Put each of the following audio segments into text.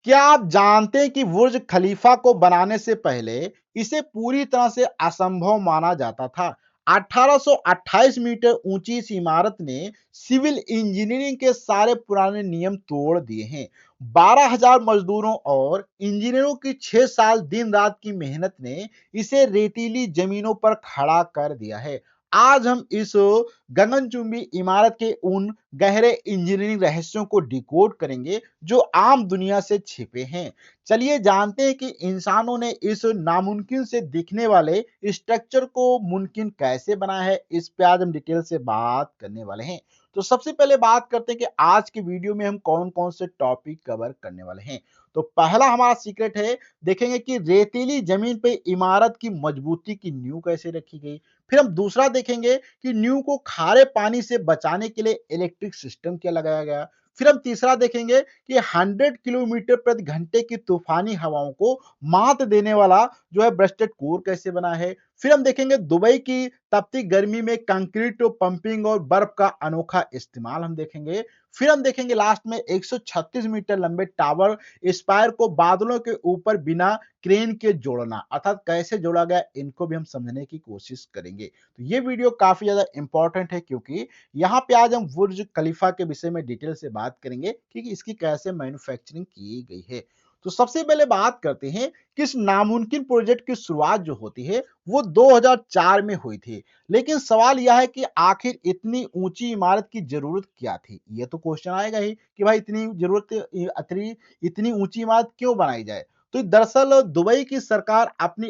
क्या आप जानते हैं कि बुर्ज खलीफा को बनाने से पहले इसे पूरी तरह से असंभव माना जाता था। 1828 मीटर ऊंची इस इमारत ने सिविल इंजीनियरिंग के सारे पुराने नियम तोड़ दिए हैं। 12,000 मजदूरों और इंजीनियरों की 6 साल दिन रात की मेहनत ने इसे रेतीली जमीनों पर खड़ा कर दिया है। आज हम इस गगनचुंबी इमारत के उन गहरे इंजीनियरिंग रहस्यों को डिकोड करेंगे जो आम दुनिया से छिपे हैं। चलिए जानते हैं कि इंसानों ने इस नामुमकिन से दिखने वाले स्ट्रक्चर को मुमकिन कैसे बनाया है। इस पे आज हम डिटेल से बात करने वाले हैं। तो सबसे पहले बात करते हैं कि आज की वीडियो में हम कौन-कौन से टॉपिक कवर करने वाले हैं। तो पहला हमारा सीक्रेट है, देखेंगे कि रेतीली जमीन पे इमारत की मजबूती की नींव कैसे रखी गई। फिर हम दूसरा देखेंगे कि नींव को खारे पानी से बचाने के लिए इलेक्ट्रिक सिस्टम क्या लगाया गया। फिर हम तीसरा देखेंगे कि 100 किलोमीटर प्रति घंटे की तूफानी हवाओं को मात देने वाला जो है ब्रेस्टेड कोर कैसे बना है। फिर हम देखेंगे दुबई की तपती गर्मी में कंक्रीट पंपिंग और बर्फ का अनोखा इस्तेमाल हम देखेंगे। फिर हम देखेंगे लास्ट में 136 मीटर लंबे टावर स्पायर को बादलों के ऊपर बिना क्रेन के जोड़ना, अर्थात कैसे जोड़ा गया, इनको भी हम समझने की कोशिश करेंगे। तो ये वीडियो काफी ज्यादा इंपॉर्टेंट है क्योंकि यहाँ पे आज हम बुर्ज खलीफा के विषय में डिटेल से बात करेंगे कि इसकी कैसे मैन्युफैक्चरिंग की गई है। तो सबसे पहले बात करते हैं कि इस नामुमकिन प्रोजेक्ट की शुरुआत जो होती है वो 2004 में हुई थी। लेकिन सवाल यह है कि आखिर इतनी ऊंची इमारत की जरूरत क्या थी। ये तो क्वेश्चन आएगा ही कि भाई इतनी जरूरत, इतनी ऊंची इमारत क्यों बनाई जाए। तो दरअसल दुबई की सरकार अपनी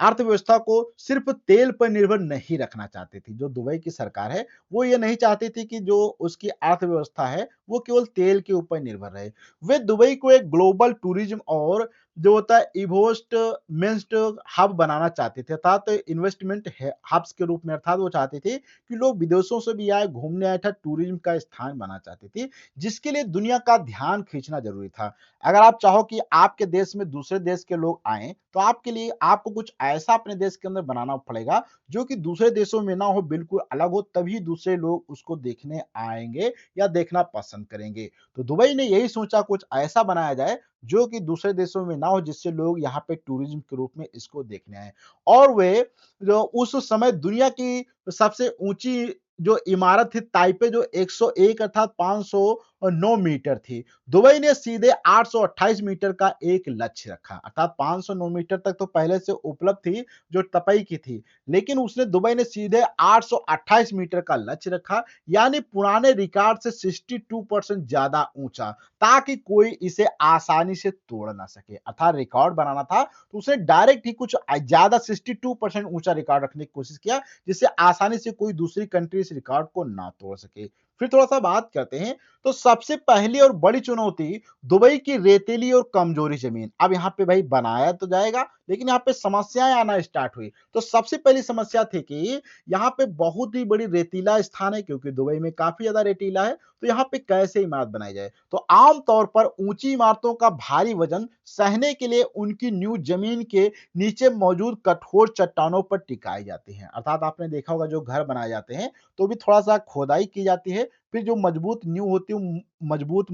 अर्थव्यवस्था को सिर्फ तेल पर निर्भर नहीं रखना चाहती थी। जो दुबई की सरकार है वो ये नहीं चाहती थी कि जो उसकी अर्थव्यवस्था है वो केवल तेल के ऊपर निर्भर रहे। वे दुबई को एक ग्लोबल टूरिज्म और जो होता है इन्वेस्टमेंट हब बनाना चाहते थे, अर्थात इन्वेस्टमेंट हब्स के रूप में, अर्थात वो चाहते थे कि लोग विदेशों से भी आए, घूमने आए, था टूरिज्म का स्थान बना चाहते थे, जिसके लिए दुनिया का ध्यान खींचना जरूरी था। अगर आप चाहो कि आपके देश में दूसरे देश के लोग आए तो आपके लिए आपको कुछ ऐसा अपने देश के अंदर बनाना पड़ेगा जो कि दूसरे देशों में ना हो, बिल्कुल अलग हो, तभी दूसरे लोग उसको देखने आएंगे या देखना पसंद करेंगे। तो दुबई ने यही सोचा कुछ ऐसा बनाया जाए जो कि दूसरे देशों में ना हो, जिससे लोग यहाँ पे टूरिज्म के रूप में इसको देखने आए। और वे जो उस समय दुनिया की सबसे ऊंची जो इमारत थी ताइपे, जो 101 अर्थात 509 मीटर थी। दुबई ने सीधे 828 मीटर का एक लक्ष्य रखा, अर्थात 509 मीटर तक तो पहले से उपलब्ध थी जो तपई की थी, लेकिन उसने दुबई ने सीधे 828 मीटर का लक्ष्य रखा, यानी पुराने रिकॉर्ड से 62% ज्यादा ऊंचा, ताकि कोई इसे आसानी से तोड़ ना सके। अर्थात रिकॉर्ड बनाना था तो उसने डायरेक्ट ही कुछ ज्यादा 62% ऊंचा रिकॉर्ड रखने की कोशिश किया, जिससे आसानी से कोई दूसरी कंट्री इस रिकॉर्ड को ना तोड़ सके। फिर थोड़ा सा बात करते हैं, तो सबसे पहली और बड़ी चुनौती दुबई की रेतीली और कमजोरी जमीन। अब यहाँ पे भाई बनाया तो जाएगा लेकिन यहाँ पे समस्याएं आना स्टार्ट हुई। तो सबसे पहली समस्या थी कि यहाँ पे बहुत ही बड़ी रेतीला स्थान है, क्योंकि दुबई में काफी ज्यादा रेतीला है, तो यहाँ पे कैसे इमारत बनाई जाए। तो आमतौर पर ऊंची इमारतों का भारी वजन सहने के लिए उनकी नींव जमीन के नीचे मौजूद कठोर चट्टानों पर टिकाई जाती है। अर्थात आपने देखा होगा जो घर बनाए जाते हैं तो भी थोड़ा सा खोदाई की जाती है, फिर जो मजबूत नींव होती है, मजबूत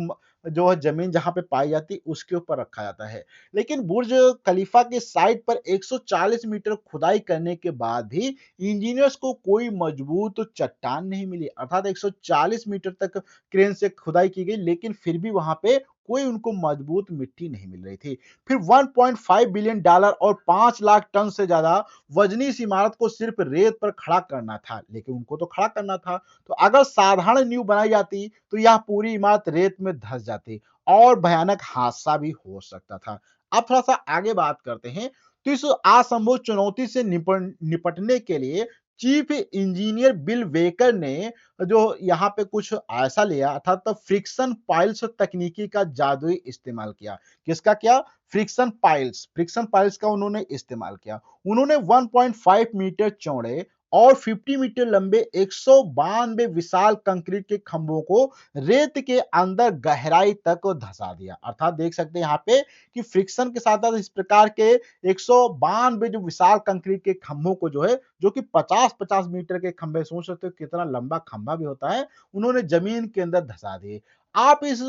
जो है जमीन जहां पे पाई जाती है उसके ऊपर रखा जाता है। लेकिन बुर्ज खलीफा के साइड पर 140 मीटर खुदाई करने के बाद भी इंजीनियर्स को कोई मजबूत चट्टान नहीं मिली, अर्थात 140 मीटर तक क्रेन से खुदाई की गई, लेकिन फिर भी वहां पे कोई उनको मजबूत मिट्टी नहीं मिल रही थी। फिर 1.5 बिलियन डॉलर और 5 लाख टन से ज्यादा वजनी इस इमारत को सिर्फ रेत पर खड़ा करना था, लेकिन उनको तो खड़ा करना था। तो अगर साधारण नींव बनाई जाती तो यह पूरी इमारत रेत में धंस जाती और भयानक हादसा भी हो सकता था। अब थोड़ा सा आगे बात करते हैं, तो इस असंभव चुनौती से निपटने के लिए चीफ इंजीनियर बिल वेकर ने जो यहाँ पे कुछ ऐसा लिया, अर्थात फ्रिक्शन पाइल्स तकनीकी का जादुई इस्तेमाल किया। किसका किया? फ्रिक्शन पाइल्स का उन्होंने इस्तेमाल किया। उन्होंने 1.5 मीटर चौड़े और 50 मीटर लंबे 192 विशाल कंक्रीट के खंभों को रेत के अंदर गहराई तक धंसा दिया। अर्थात देख सकते हैं यहाँ पे कि फ्रिक्शन के साथ साथ इस प्रकार के 192 जो विशाल कंक्रीट के खंभों को जो है, जो कि 50-50 मीटर के खंभे, सोच सकते हो कितना लंबा खंभा भी होता है, उन्होंने जमीन के अंदर धंसा दिए। आप इस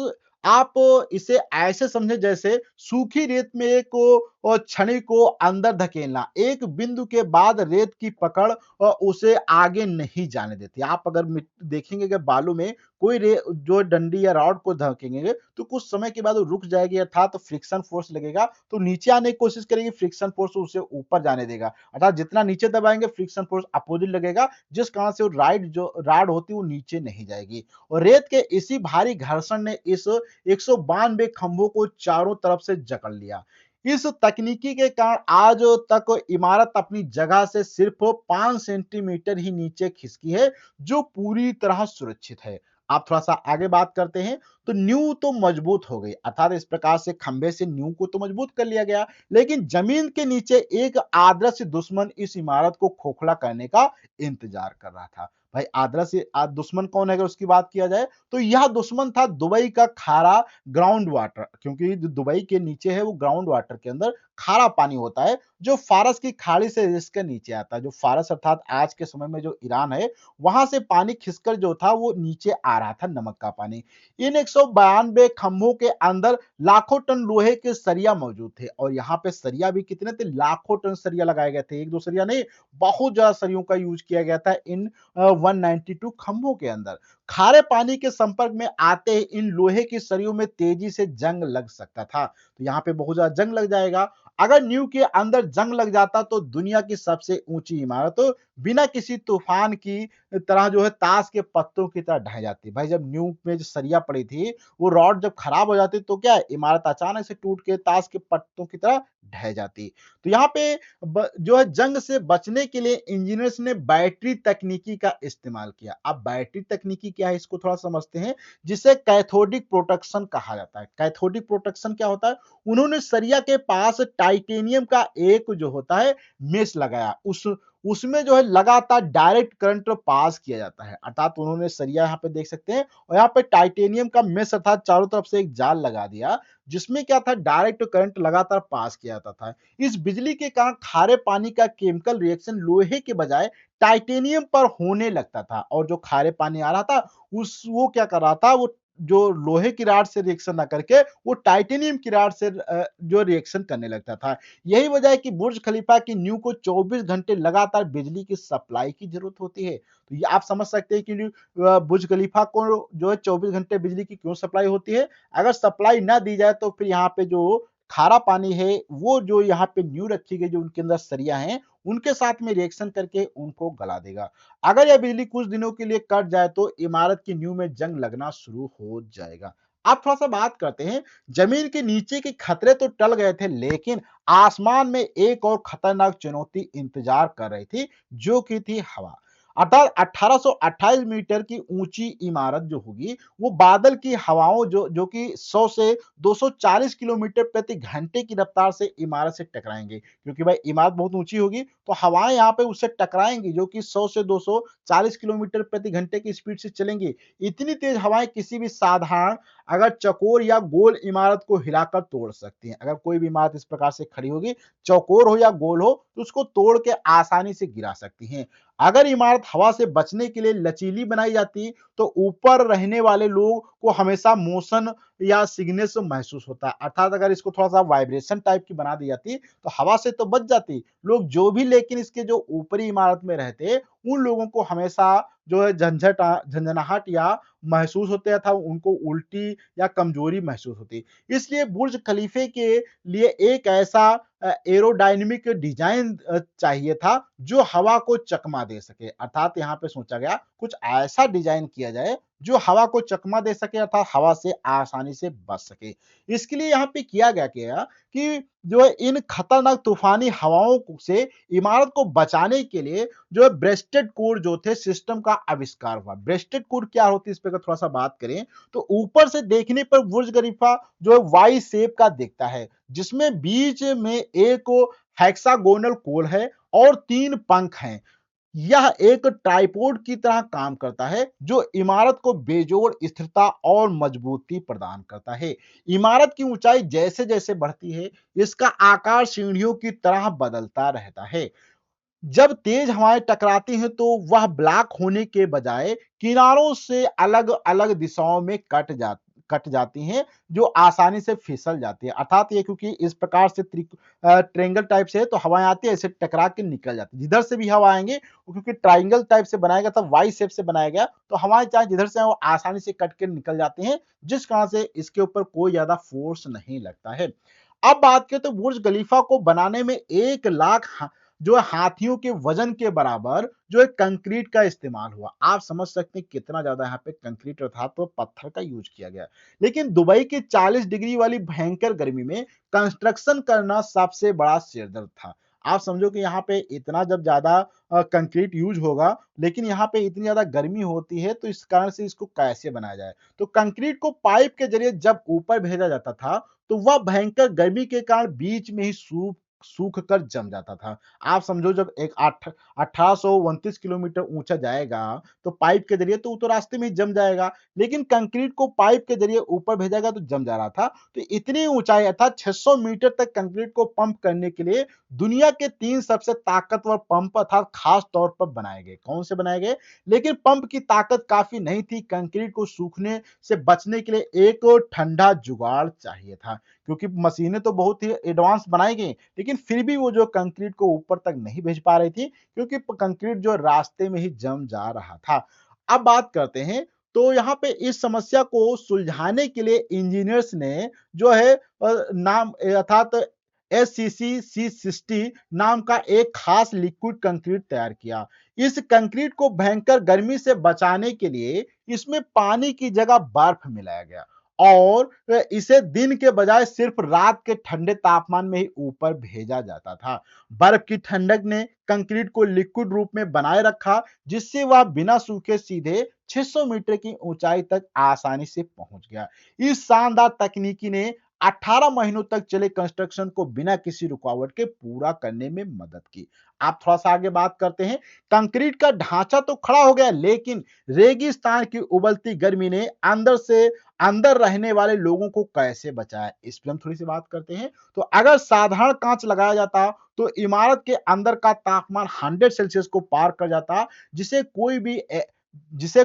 आप इसे ऐसे समझें जैसे सूखी रेत में एक छड़ी को अंदर धकेलना, एक बिंदु के बाद रेत की पकड़ उसे आगे नहीं जाने देती। आप अगर देखेंगे कि बालू में कोई जो डंडी या रॉड को धकेलेंगे तो कुछ समय के बाद वो रुक जाएगी, अर्थात फ्रिक्शन फोर्स लगेगा तो नीचे आने की कोशिश करेगी, फ्रिक्शन फोर्स उसे ऊपर जाने देगा। अर्थात जितना नीचे दबाएंगे फ्रिक्शन फोर्स अपोजिट लगेगा, जिस कारण से वो जो रॉड होती है वो नीचे नहीं जाएगी। और रेत के इसी भारी घर्षण ने इस 192 खंभों को चारों तरफ से जकड़ लिया। इस तकनीकी के कारण आज तक इमारत अपनी जगह से सिर्फ 5 सेंटीमीटर ही नीचे खिसकी है, जो पूरी तरह सुरक्षित है। आप थोड़ा सा आगे बात करते हैं तो नींव तो मजबूत हो गई, अर्थात इस प्रकार से खंभे से नींव को तो मजबूत कर लिया गया, लेकिन जमीन के नीचे एक आदर्श दुश्मन इस इमारत को खोखला करने का इंतजार कर रहा था। भाई आदर्श दुश्मन कौन है अगर उसकी बात किया जाए तो यह दुश्मन था दुबई का खारा ग्राउंड वाटर, क्योंकि जो दुबई के नीचे है वो ग्राउंड वाटर के अंदर खारा पानी होता है जो फारस की खाड़ी से इसके नीचे आता है। जो फारस अर्थात आज के समय में जो ईरान है वहां से पानी खिसकर जो था वो नीचे आ रहा था, नमक का पानी। इन 192 खंभों के अंदर लाखों टन लोहे के सरिया मौजूद थे, और यहाँ पे सरिया भी कितने थे, लाखों टन सरिया लगाए गए थे, एक दो सरिया नहीं, बहुत ज्यादा सरियों का यूज किया गया था इन 192 खंभों के अंदर। खारे पानी के संपर्क में आते ही इन लोहे की सरियों में तेजी से जंग लग सकता था, तो यहाँ पे बहुत ज्यादा जंग लग जाएगा। अगर नींव के अंदर जंग लग जाता तो दुनिया की सबसे ऊंची इमारत बिना किसी तूफान की तरह जो है ताश के पत्तों की तरह ढह जाती। भाई जब नींव में जो सरिया पड़ी थी वो रॉड जब खराब हो जाती तो क्या है, इमारत अचानक से टूट के ताश के पत्तों की तरह ढह जाती। तो यहाँ पे जो है जंग से बचने के लिए इंजीनियर्स ने बैटरी तकनीकी का इस्तेमाल किया। अब बैटरी तकनीकी क्या है इसको थोड़ा समझते हैं, जिसे कैथोडिक प्रोटेक्शन कहा जाता है। कैथोडिक प्रोटेक्शन क्या होता है, उन्होंने सरिया के पास टाइटेनियम का एक जो होता है मेश लगाया, उसमें जो है लगातार डायरेक्ट करंट पास किया जाता है, अर्थात उन्होंने सरिया यहाँ पे देख सकते हैं और यहाँ पे टाइटेनियम का मेश अर्थात चारों तरफ से एक जाल लगा दिया, जिसमें क्या था डायरेक्ट करंट लगातार पास किया जाता था। इस बिजली के कारण खारे पानी का केमिकल रिएक्शन लोहे के बजाय टाइटेनियम पर होने लगता था, और जो खारे पानी आ रहा था उस वो क्या कर रहा था, वो जो लोहे की रॉड से रिएक्शन ना करके वो टाइटेनियम की रॉड से जो रिएक्शन करने लगता था। यही वजह है कि बुर्ज खलीफा की नींव को 24 घंटे लगातार बिजली की सप्लाई की जरूरत होती है। तो ये आप समझ सकते हैं कि बुर्ज खलीफा को जो है 24 घंटे बिजली की क्यों सप्लाई होती है। अगर सप्लाई ना दी जाए तो फिर यहाँ पे जो खारा पानी है वो जो यहाँ पे नींव रखी गई जो उनके अंदर सरिया हैं उनके साथ में रिएक्शन करके उनको गला देगा। अगर यह बिजली कुछ दिनों के लिए कट जाए तो इमारत की नींव में जंग लगना शुरू हो जाएगा। आप थोड़ा सा बात करते हैं, जमीन के नीचे के खतरे तो टल गए थे, लेकिन आसमान में एक और खतरनाक चुनौती इंतजार कर रही थी, जो कि थी हवा। अर्थात 1828 मीटर की ऊंची इमारत जो होगी वो बादल की हवाओं जो जो कि 100 से 240 किलोमीटर प्रति घंटे की रफ्तार से इमारत से टकराएंगे, क्योंकि भाई इमारत बहुत ऊंची होगी तो हवाएं यहाँ पे उससे टकराएंगी जो कि 100 से 240 किलोमीटर प्रति घंटे की स्पीड से चलेंगी। इतनी तेज हवाएं किसी भी साधारण अगर चौकोर या गोल इमारत को हिलाकर तोड़ सकती हैं। अगर कोई भी इमारत इस प्रकार से खड़ी होगी, चौकोर हो या गोल हो, तो उसको तोड़ के आसानी से गिरा सकती हैं। अगर इमारत हवा से बचने के लिए लचीली बनाई जाती तो ऊपर रहने वाले लोग को हमेशा मोशन या सिग्नेस महसूस होता है, अर्थात अगर इसको थोड़ा सा वाइब्रेशन टाइप की बना दी जाती तो हवा से तो बच जाती लोग जो भी, लेकिन इसके जो ऊपरी इमारत में रहते उन लोगों को हमेशा जो है झंझनाहट या महसूस होते था, उनको उल्टी या कमजोरी महसूस होती। इसलिए बुर्ज खलीफे के लिए एक ऐसा एरोडायनेमिक डिजाइन चाहिए था जो हवा को चकमा दे सके, अर्थात यहाँ पे सोचा गया कुछ ऐसा डिजाइन किया जाए जो हवा को चकमा दे सके अर्थात हवा से आसानी से बच सके। इसके लिए यहाँ पे किया गया क्या कि जो है इन खतरनाक तूफानी हवाओं से इमारत को बचाने के लिए जो है ब्रेस्टेड कोर जो थे सिस्टम का आविष्कार हुआ। ब्रेस्टेड कोर क्या होती है इस पर थोड़ा सा बात करें तो ऊपर से देखने पर बुर्ज खलीफा जो है वाई शेप का दिखता है, जिसमें बीच में एक हेक्सागोनल कोर है और 3 पंख हैं। यह एक ट्राइपॉड की तरह काम करता है जो इमारत को बेजोड़ स्थिरता और मजबूती प्रदान करता है। इमारत की ऊंचाई जैसे जैसे बढ़ती है इसका आकार सीढ़ियों की तरह बदलता रहता है। जब तेज हवाएं टकराती हैं तो वह ब्लॉक होने के बजाय किनारों से अलग अलग दिशाओं में कट जाती हैं, जो आसानी से फिसल जाती है। अर्थात ये क्योंकि इस प्रकार से ट्रायंगल टाइप से है तो हवाएँ आती है ऐसे टकरा के निकल जाती है। जिधर से भी हवा आएँगे वो क्योंकि ट्रायंगल टाइप से बनाया गया था, वाई शेप से बनाया गया, तो हवाएँ चाहे जिधर से आएँ वो आसानी से कट के निकल जाती हैं, जिस कारण से इसके ऊपर कोई ज़्यादा फ़ोर्स नहीं लगता है। अब बात करें तो बुर्ज खलीफा को बनाने में 1 लाख जो है हाथियों के वजन के बराबर जो है कंक्रीट का इस्तेमाल हुआ। आप समझ सकते हैं कितना ज़्यादा यहाँ पे कंक्रीट अर्थात तो पत्थर का यूज़ किया गया। लेकिन दुबई की 40 डिग्री वाली भयंकर गर्मी में कंस्ट्रक्शन करना सबसे बड़ा सिरदर्द था। आप समझो कि यहाँ पे इतना जब ज़्यादा कंक्रीट यूज़ होगा, लेकिन यहाँ पे इतनी ज़्यादा गर्मी होती है, तो इस कारण से इसको कैसे बनाया जाए? तो कंक्रीट को पाइप के ज़रिए जब ऊपर भेजा जाता था, तो वह भयंकर गर्मी के कारण बीच में ही सूख कर जम जाता था। आप समझो जब एक 1829 किलोमीटर ऊँचा जाएगा, तो पाइप के ज़रिए तो वो तो रास्ते में ही जम जाएगा, लेकिन कंक्रीट को पाइप के ज़रिए ऊपर भेजा गया तो जम जा रहा था। तो इतनी ऊँचाई अर्थात 600 मीटर तक कंक्रीट को पंप करने के लिए दुनिया के 3 सबसे ताकतवर पंप अर्थात खास तौर पर बनाए गए। कौन से बनाए गए? लेकिन पंप की ताकत काफ़ी नहीं थी, कंक्रीट को सूखने से बचने के लिए एक ठंडा जुगाड़ चाहिए था। क्योंकि मशीनें तो बहुत ही एडवांस बनाई गई, लेकिन फिर भी वो जो कंक्रीट को ऊपर तक नहीं भेज पा रही थी, क्योंकि कंक्रीट जो रास्ते में ही जम जा रहा था। अब बात करते हैं, तो यहाँ पे इस समस्या को सुलझाने के लिए इंजीनियर्स ने जो है नाम अर्थात एससीसी सी60 नाम का एक खास लिक्विड कंक्रीट तैयार किया। इस कंक्रीट को भयंकर गर्मी से बचाने के लिए इसमें पानी की जगह बर्फ मिलाया गया और इसे दिन के बजाय सिर्फ रात के ठंडे तापमान में ही ऊपर भेजा जाता था। बर्फ की ठंडक ने कंक्रीट को लिक्विड रूप में बनाए रखा, जिससे वह बिना सूखे सीधे 600 मीटर की ऊंचाई तक आसानी से पहुंच गया। इस शानदार तकनीकी ने 18 महीनों तक चले कंस्ट्रक्शन को बिना किसी रुकावट के पूरा करने में मदद की। आप थोड़ा सा आगे बात करते हैं। कंक्रीट का ढांचा तो खड़ा हो गया, लेकिन रेगिस्तान की उबलती गर्मी ने अंदर रहने वाले लोगों को कैसे बचाया, इस पे हम थोड़ी सी बात करते हैं। तो अगर साधारण कांच लगाया जाता तो इमारत के अंदर का तापमान 100 सेल्सियस को पार कर जाता, जिसे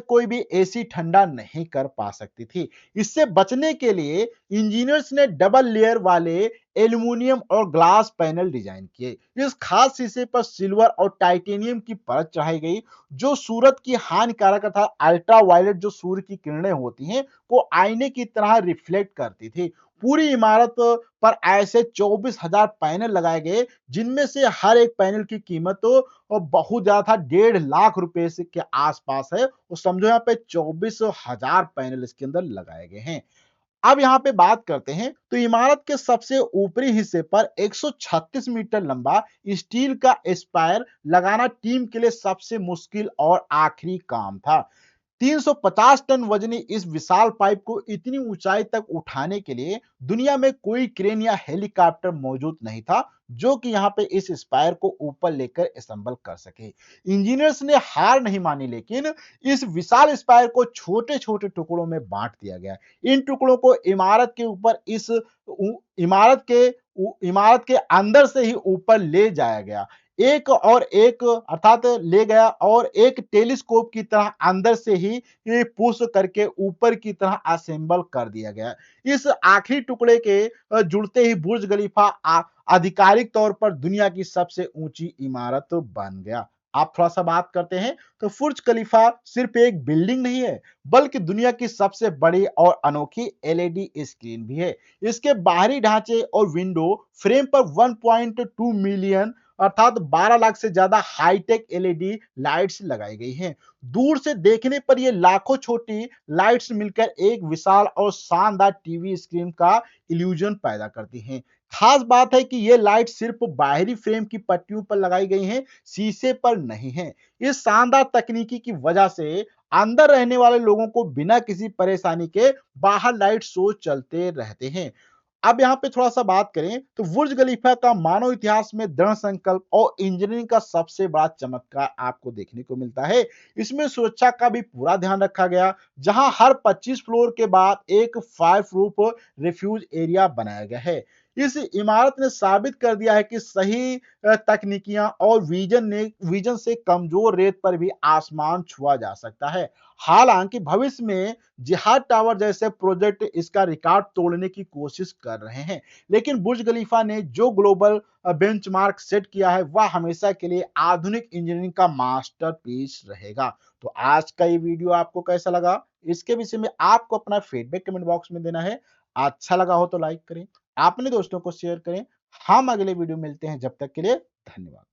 कोई भी एसी ठंडा नहीं कर पा सकती थी। इससे बचने के लिए इंजीनियर्स ने डबल लेयर वाले एल्यूमीनियम और ग्लास पैनल डिजाइन किए। इस खास शीशे पर सिल्वर और टाइटेनियम की परत चढ़ाई गई, जो सूरज की हानिकारक अर्थात अल्ट्रावायलेट जो सूर्य की किरणें होती हैं को आईने की तरह रिफ्लेक्ट करती थी। पूरी इमारत पर ऐसे 24,000 पैनल लगाए गए, जिनमें से हर एक पैनल की कीमत तो बहुत ज्यादा था, 1.5 लाख रुपए से के आसपास है। और समझो यहाँ पे 24,000 पैनल इसके अंदर लगाए गए हैं। अब यहाँ पे बात करते हैं, तो इमारत के सबसे ऊपरी हिस्से पर 136 मीटर लंबा स्टील का स्पायर लगाना टीम के लिए सबसे मुश्किल और आखिरी काम था। 350 टन वजनी इस विशाल पाइप को इतनी ऊंचाई तक उठाने के लिए दुनिया में कोई क्रेन या हेलीकॉप्टर मौजूद नहीं था, जो कि यहाँ पे इस स्पायर को ऊपर लेकर असेंबल कर सके। इंजीनियर्स ने हार नहीं मानी, लेकिन इस विशाल स्पायर को छोटे छोटे टुकड़ों में बांट दिया गया। इन टुकड़ों को इमारत के ऊपर इमारत के अंदर से ही ऊपर ले जाया गया, एक अर्थात ले गया और एक टेलीस्कोप की तरह अंदर से ही ये पुश करके ऊपर की तरह असेंबल कर दिया गया। इस आखिरी टुकड़े के जुड़ते ही बुर्ज खलीफा आधिकारिक तौर पर दुनिया की सबसे ऊंची इमारत बन गया। आप थोड़ा सा बात करते हैं, तो बुर्ज खलीफा सिर्फ एक बिल्डिंग नहीं है, बल्कि दुनिया की सबसे बड़ी और अनोखी एलईडी स्क्रीन भी है। इसके बाहरी ढांचे और विंडो फ्रेम पर 1.2 मिलियन अर्थात 12 लाख से ज्यादा हाईटेक एलईडी लाइट्स लगाई गई हैं। दूर से देखने पर ये लाखों छोटी लाइट्स मिलकर एक विशाल और शानदार टीवी स्क्रीन का इल्यूजन पैदा करती हैं। खास बात है कि ये लाइट सिर्फ बाहरी फ्रेम की पट्टियों पर लगाई गई हैं, शीशे पर नहीं है। इस शानदार तकनीकी की वजह से अंदर रहने वाले लोगों को बिना किसी परेशानी के बाहर लाइट शो चलते रहते हैं। अब यहाँ पे थोड़ा-सा बात करें, तो बुर्ज खलीफा का मानव इतिहास में दृढ़ संकल्प और इंजीनियरिंग का सबसे बड़ा चमत्कार आपको देखने को मिलता है। इसमें सुरक्षा का भी पूरा ध्यान रखा गया, जहाँ हर 25 फ्लोर के बाद एक फायर प्रूफ रिफ्यूज एरिया बनाया गया है। इस इमारत ने साबित कर दिया है कि सही तकनीकियां और विजन से कमजोर रेत पर भी आसमान छुआ जा सकता है। हालांकि भविष्य में जिहाद टावर जैसे प्रोजेक्ट इसका रिकॉर्ड तोड़ने की कोशिश कर रहे हैं, लेकिन बुर्ज खलीफा ने जो ग्लोबल बेंचमार्क सेट किया है वह हमेशा के लिए आधुनिक इंजीनियरिंग का मास्टरपीस रहेगा। तो आज का ये वीडियो आपको कैसा लगा, इसके विषय में आपको अपना फीडबैक कमेंट बॉक्स में देना है। अच्छा लगा हो तो लाइक करें, अपने दोस्तों को शेयर करें। हम अगले वीडियो में मिलते हैं, जब तक के लिए धन्यवाद।